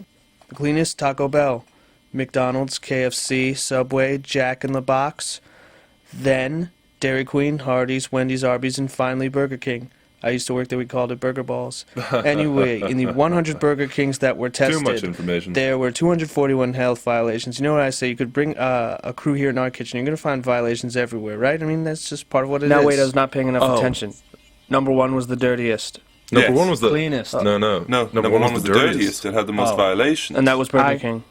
The cleanest Taco Bell, McDonald's, KFC, Subway, Jack in the Box, then Dairy Queen, Hardee's, Wendy's, Arby's, and finally Burger King. I used to work there, we called it Burger Balls. Anyway, in the 100 Burger Kings that were tested, Too much information. there were 241 health violations. You know what I say? You could bring a crew here in our kitchen. You're going to find violations everywhere, right? I mean, that's just part of what it is. Now wait, I was not paying enough Oh. attention. Number one was the dirtiest. Number one was the cleanest. No. No, number one was the dirtiest. It had the most Oh. violations. And that was Burger I- King.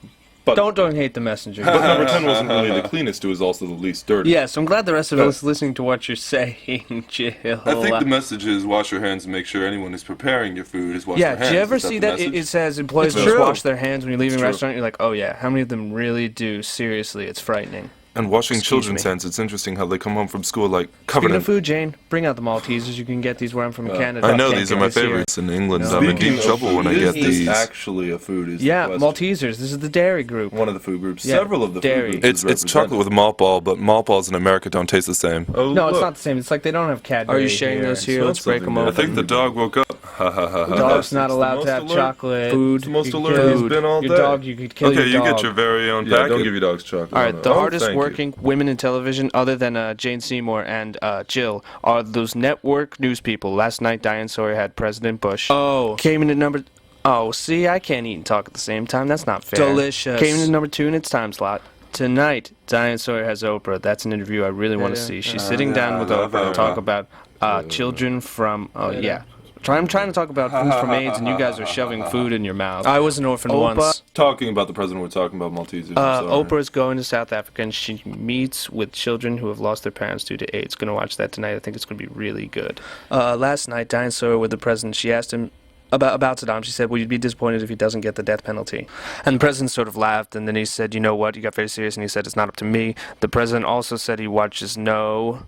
But, Don't hate the messenger. but number 10 wasn't really the cleanest. It was also the least dirty. Yes, I'm glad the rest of us listening to what you're saying, Jill. I think the message is wash your hands and make sure anyone who's preparing your food is washing Yeah, their hands. do you ever Is see the that? It message? says employees It's must true. wash their hands when you're leaving a It's true. restaurant. You're like, oh yeah, how many of them really do? Seriously, it's frightening. And washing Excuse children's me. hands, it's interesting how they come home from school like covered Speaking in... of food, Jane, bring out the Maltesers. You can get these where I'm from, Canada. I know, Can't these get are my this here. favorites in England. No. I'm in Speaking deep of trouble when I food, get is this these. actually a food? Is Yeah, the question. Maltesers. This is the dairy group. One of the food groups. Yeah, Several of the dairy. food groups. It's chocolate with malt ball, but malt balls in America don't taste the same. Oh, No, it's look. not the same. It's like they don't have Cadbury. Are you sharing here. those here? So Let's that's break them something I open. think the dog woke up. Ha ha ha The ha. dog's not It's the allowed most to have alert- chocolate. Food. It's the most You can alert kill he's your- been all Your day. dog, you could kill Okay, your you dog. get your very own Yeah, packet. don't give your dogs chocolate. All right, the Oh, hardest thank you. working women in television, other than Jane Seymour and Jill, are those network news people. Last night, Diane Sawyer had President Bush. Oh. Came in at number... Oh, see, I can't eat and talk at the same time. That's not fair. Delicious. Came in at number 2 in its time slot. Tonight, Diane Sawyer has Oprah. That's an interview I really want to Yeah. see. She's sitting down with I love Oprah to talk Oprah. about children from... Oh, yeah. I'm trying to talk about food from AIDS, and you guys are shoving food in your mouth. I was an orphan once. Talking about the president, we're talking about Maltesers. I'm sorry. Oprah is going to South Africa, and she meets with children who have lost their parents due to AIDS. Going to watch that tonight. I think it's going to be really good. Last night, Diane Sawyer with the president, she asked him about Saddam. She said, "Will you be disappointed if he doesn't get the death penalty?" And the president sort of laughed, and then he said, "You know what?" He got very serious, and he said, "It's not up to me." The president also said he watches no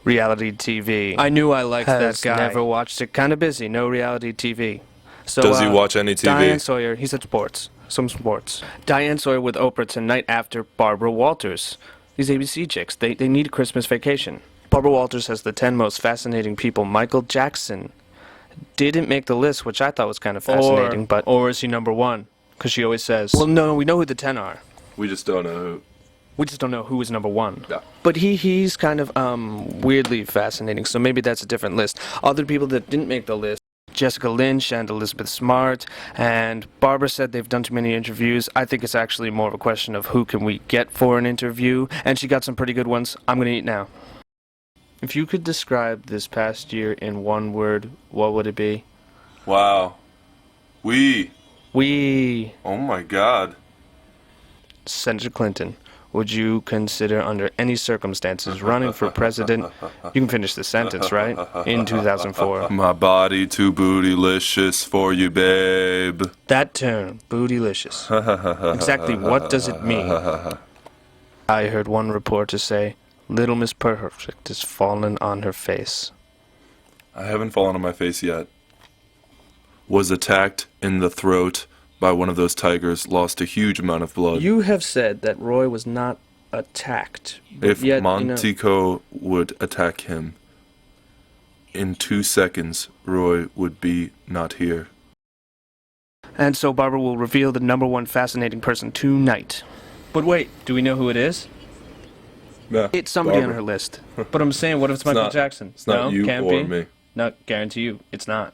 reality TV. I knew I liked that guy. Never watched it. Kind of busy. No reality TV. So, Does he watch any TV? Diane Sawyer. He said sports. Some sports. Diane Sawyer with Oprah tonight after Barbara Walters. These ABC chicks, they need a Christmas vacation. Barbara Walters has the 10 most fascinating people. Michael Jackson didn't make the list, which I thought was kind of fascinating. Or is he number 1? Because she always says, well, no, we know who the 10 are. We just don't know who. We just don't know who is number 1. Yeah. But he's kind of weirdly fascinating, so maybe that's a different list. Other people that didn't make the list, Jessica Lynch and Elizabeth Smart, and Barbara said they've done too many interviews. I think it's actually more of a question of who can we get for an interview, and she got some pretty good ones. I'm going to eat now. If you could describe this past year in one word, what would it be? Wow. We, Oh my God. Senator Clinton. Would you consider, under any circumstances, running for president? You can finish the sentence, right? In 2004. My body too bootylicious for you, babe. That term, bootylicious. Exactly what does it mean? I heard one reporter say, Little Miss Perfect has fallen on her face. I haven't fallen on my face yet. Was attacked in the throat by one of those tigers, lost a huge amount of blood. You have said that Roy was not attacked. But If yet, Montico would attack him, in 2 seconds, Roy would be not here. And so Barbara will reveal the number 1 fascinating person tonight. But wait, do we know who it is? Yeah, It's somebody Barbara. on her list. But I'm saying, what if it's Michael not- Jackson? It's not no, you can't or be. me. No, guarantee you, it's not.